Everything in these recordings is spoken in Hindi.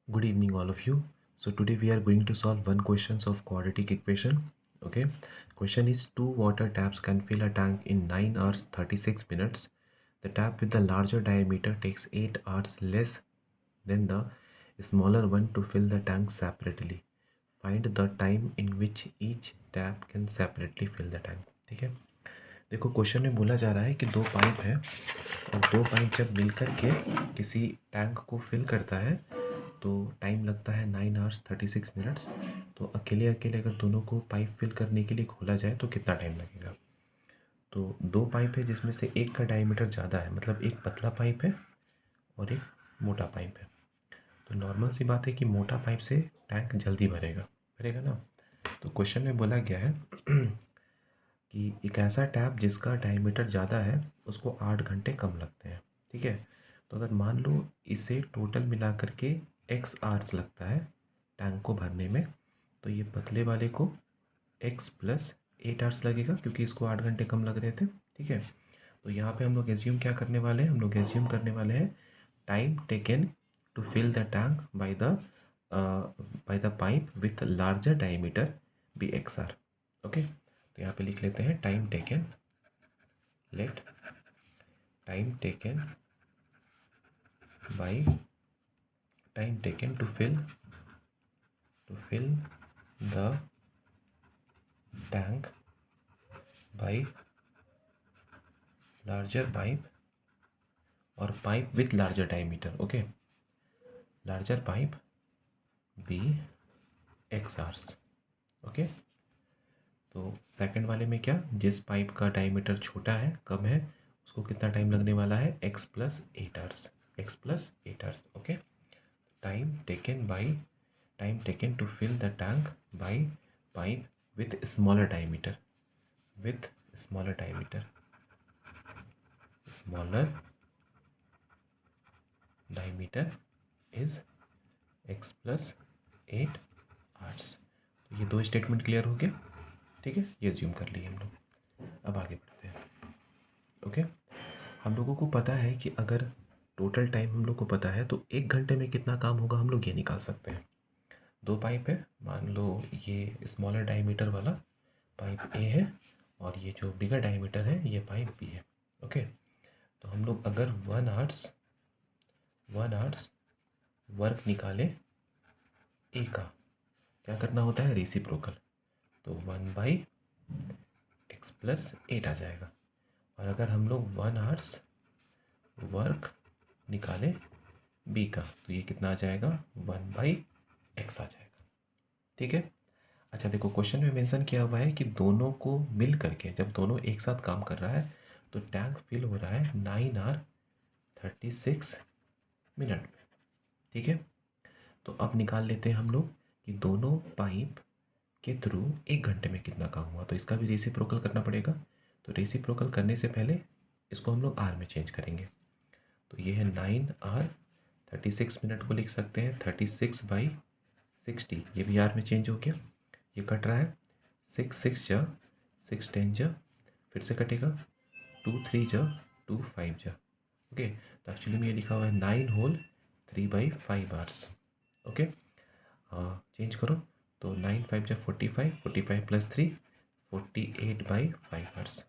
Good evening, all of you. So today we are going to solve one questions of quadratic equation. Okay. Question is two water taps can fill a tank in 9 hours 36 minutes. The tap with the larger diameter takes 8 hours less than the smaller one to fill the tank separately. Find the time in which each tap can separately fill the tank. ठीक है. देखो क्वेश्चन में बोला जा रहा है कि दो पाइप है और दो पाइप जब मिलकर के किसी टैंक को फिल करता है तो टाइम लगता है 9 hours 36 minutes। तो अकेले अकेले अगर दोनों को पाइप फिल करने के लिए खोला जाए तो कितना टाइम लगेगा। तो दो पाइप है जिसमें से एक का डायमीटर ज़्यादा है, मतलब एक पतला पाइप है और एक मोटा पाइप है। तो नॉर्मल सी बात है कि मोटा पाइप से टैंक जल्दी भरेगा भरेगा ना। तो क्वेश्चन में बोला गया है कि एक ऐसा टैप जिसका डायमीटर ज़्यादा है उसको 8 घंटे कम लगते हैं। ठीक है। तो अगर मान लो इसे टोटल मिला करके एक्स आवर्स लगता है टैंक को भरने में, तो ये पतले वाले को एक्स प्लस 8 आवर्स लगेगा क्योंकि इसको 8 घंटे कम लग रहे थे। ठीक है। तो यहाँ पे हम लोग एज्यूम क्या करने वाले हैं, हम लोग एज्यूम करने वाले हैं time taken to fill the tank by the pipe with larger diameter be x hour. Okay. तो यहाँ पे लिख लेते हैं time taken, let time taken by time taken to fill the tank by larger pipe or pipe with larger diameter. Okay, larger pipe b x hours. Okay. तो सेकंड वाले में क्या, जिस पाइप का डायमीटर छोटा है, कम है, उसको कितना टाइम लगने वाला है, x plus 8 hours, x plus 8 hours. Okay. Time taken to fill the tank by pipe with smaller diameter smaller diameter is x plus 8 hours. तो ये दो स्टेटमेंट क्लियर हो गया। ठीक है, ये ज्यूम कर लिए हम लोग। अब आगे बढ़ते हैं। ओके। हम लोगों को पता है कि अगर टोटल टाइम हम लोग को पता है तो 1 घंटे में कितना काम होगा हम लोग ये निकाल सकते हैं। दो पाइप है, मान लो ये स्मॉलर डायमीटर वाला पाइप ए है और ये जो बिगर डायमीटर है ये पाइप बी है। ओके। तो हम लोग अगर 1 आवर्स वर्क निकाले ए का, क्या करना होता है, रेसिप्रोकल। तो 1/x प्लस 8 आ जाएगा। और अगर हम लोग 1 आवर्स वर्क निकाले बी का तो ये कितना आ जाएगा, 1/x आ जाएगा। ठीक है। अच्छा देखो क्वेश्चन में मेंशन किया हुआ है कि दोनों को मिल करके जब दोनों एक साथ काम कर रहा है तो टैंक फिल हो रहा है 9 hour 36 मिनट में। ठीक है। तो अब निकाल लेते हैं हम लोग कि दोनों पाइप के थ्रू 1 घंटे में कितना काम हुआ। तो इसका भी रेसिप्रोकल करना पड़ेगा। तो रेसिप्रोकल करने से पहले इसको हम लोग आर में चेंज करेंगे। तो ये है 9 hour 36 मिनट को लिख सकते हैं 36/60। ये भी आर में चेंज हो गया, ये कट रहा है 6 जा 6 10 जा, फिर से कटेगा 2 3 जा 2 5 जा। ओके। तो एक्चुअली में ये लिखा हुआ है 9 होल 3/5 आवर्स। ओके। चेंज करो तो 9 5 जा 45, 45 प्लस 3 48/5 आवर्स।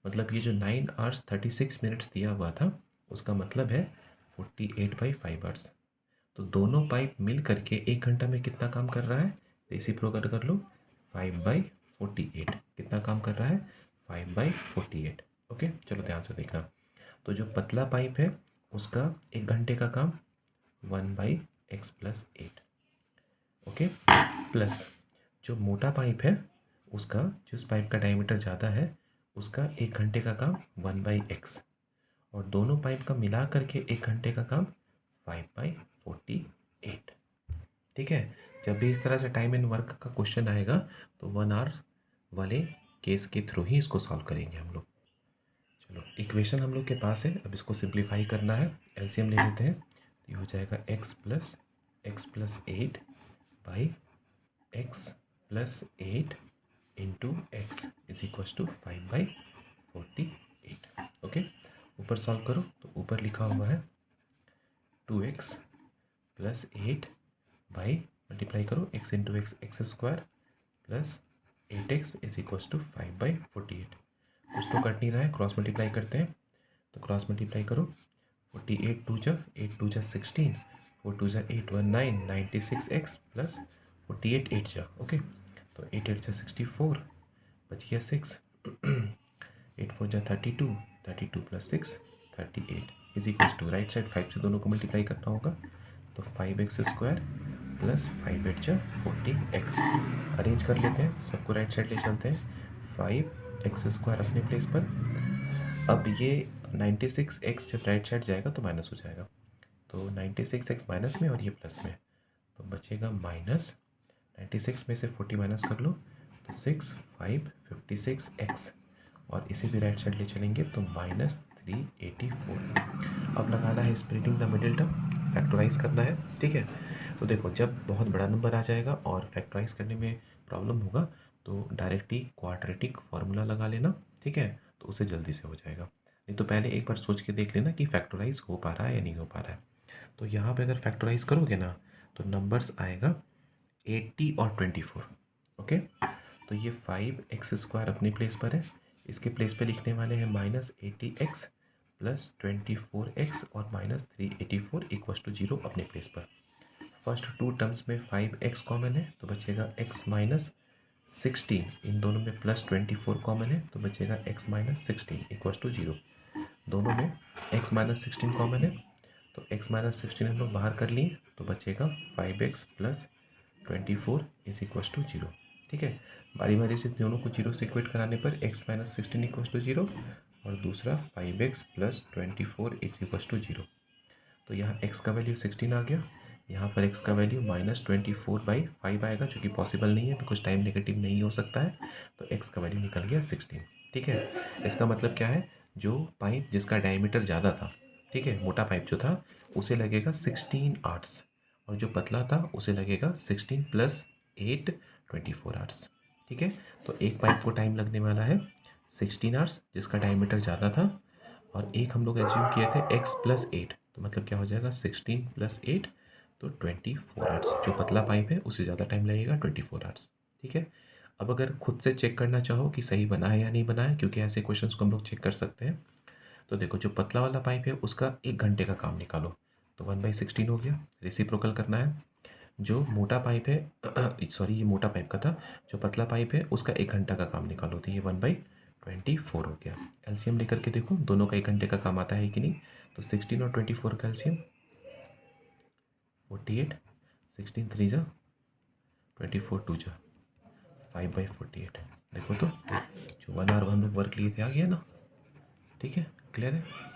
मतलब ये जो 9 hours 36 मिनट्स दिया हुआ था उसका मतलब है 48/5 आवर्स। तो दोनों पाइप मिल करके 1 घंटा में कितना काम कर रहा है, रेसिप्रोकल कर लो, 5/48 कितना काम कर रहा है, 5/48। ओके। चलो ध्यान से देखना। तो जो पतला पाइप है उसका 1 घंटे का काम 1/x प्लस 8। ओके। प्लस जो मोटा पाइप है उसका, जिस पाइप का डायमीटर ज़्यादा है उसका 1 घंटे का काम 1/x, और दोनों पाइप का मिला करके 1 घंटे का काम 5/48। ठीक है। जब भी इस तरह से टाइम एंड वर्क का क्वेश्चन आएगा तो 1 आवर वाले केस के थ्रू ही इसको सॉल्व करेंगे हम लोग। चलो इक्वेशन हम लोग के पास है, अब इसको सिंप्लीफाई करना है, एलसीएम ले लेते हैं। तो ये हो जाएगा x+8 into x is equal to 5/48। Okay. ऊपर सॉल्व करो तो ऊपर लिखा हुआ है 2x + 8 बाई मल्टीप्लाई करो x into x x square plus 8x is equals to 5/48। कुछ तो कट नहीं रहा है, क्रॉस मल्टीप्लाई करते हैं। तो क्रॉस मल्टीप्लाई करो, 48 टू जा 8 टू जा 16, 4 टू जा 8 1 9 96x प्लस 48 8 जा ओके। तो 8 8 जा 64, बच गया 6 8 4 जा 32, 32 plus 6 38 is equals to right side 5 से दोनों को मल्टीप्लाई करना होगा। तो 5x स्क्वायर प्लस 5 8 जा 40x। अरेंज कर लेते हैं, सबको राइट साइड ले चलते हैं। 5x स्क्वायर अपने प्लेस पर। अब ये 96x जब राइट साइड जाएगा तो माइनस हो जाएगा, तो 96x माइनस में और ये प्लस में, तो बचेगा माइनस 96 में से 40 माइनस कर लो तो 6 5 56x, और इसे भी राइट साइड ले चलेंगे तो माइनस 384। अब लगाना है splitting the middle term, factorise करना है, ठीक है। तो देखो जब बहुत बड़ा नंबर आ जाएगा और फैक्टराइज करने में प्रॉब्लम होगा तो डायरेक्टली क्वाड्रेटिक फार्मूला लगा लेना, ठीक है, तो उसे जल्दी से हो जाएगा। नहीं तो पहले एक बार सोच के देख लेना कि फैक्टराइज हो पा रहा है या नहीं हो पा रहा है। तो यहाँ पे अगर फैक्टराइज करोगे ना तो नंबर्स आएगा 80 और 24, ओके। तो ये 5x स्क्वायर अपनी प्लेस पर है, इसके प्लेस पे लिखने वाले हैं -80x प्लस 24x और -384 इक्वल्स टू 0 अपने प्लेस पर। फर्स्ट टू टर्म्स में 5x कॉमन है तो बचेगा x माइनस 16, इन दोनों में प्लस 24 कॉमन है तो बचेगा x माइनस 16 इक्वल्स टू 0। दोनों में x माइनस 16 कॉमन है तो x माइनस 16 हम लोग बाहर कर लिए तो बचेगा 5x plus 24 is equals to 0, ठीक है। बारी बारी से दोनों को 0 से इक्वेट कराने पर x माइनस 16 इक्वल्स टू 0 और दूसरा 5x plus 24 is equals to 0। तो यहाँ x का वैल्यू 16 आ गया, यहाँ पर x का वैल्यू -24/5 आएगा, जो कि पॉसिबल नहीं है बिकॉज टाइम नेगेटिव नहीं हो सकता है। तो x का वैल्यू निकल गया 16, ठीक है। इसका मतलब क्या है, जो पाइप जिसका डायमीटर ज़्यादा था, ठीक है, मोटा पाइप जो था उसे लगेगा 16 आर्ट्स, और जो पतला था उसे लगेगा 16 प्लस 8 24 आर्ट्स, ठीक है। तो एक पाइप को टाइम लगने वाला है 16 आवर्स जिसका डायमीटर ज़्यादा था, और एक हम लोग एज्यूम किए थे x प्लस 8, तो मतलब क्या हो जाएगा 16 प्लस 8 तो 24 आवर्स। जो पतला पाइप है उसे ज़्यादा टाइम लगेगा 24 आवर्स, ठीक है। अब अगर खुद से चेक करना चाहो कि सही बना है या नहीं बना है, क्योंकि ऐसे क्वेश्चंस को हम लोग चेक कर सकते हैं, तो देखो जो पतला वाला पाइप है उसका 1 घंटे का काम निकालो, तो 1/16 हो गया। रेसिप्रोकल करना है, जो मोटा पाइप है सॉरी ये मोटा पाइप का था, जो पतला पाइप है उसका 1 घंटा का काम निकालो, तो ये 1/24 हो गया। एलसीएम लेकर के देखो दोनों का 1 घंटे का काम आता है कि नहीं। तो 16 और 24 का एलसीएम 48, 16 3 जा 24 2 जा 5/48। देखो तो जो 1 आवर हम लोग वर्क लिए थे आ गया ना, ठीक है, क्लियर है।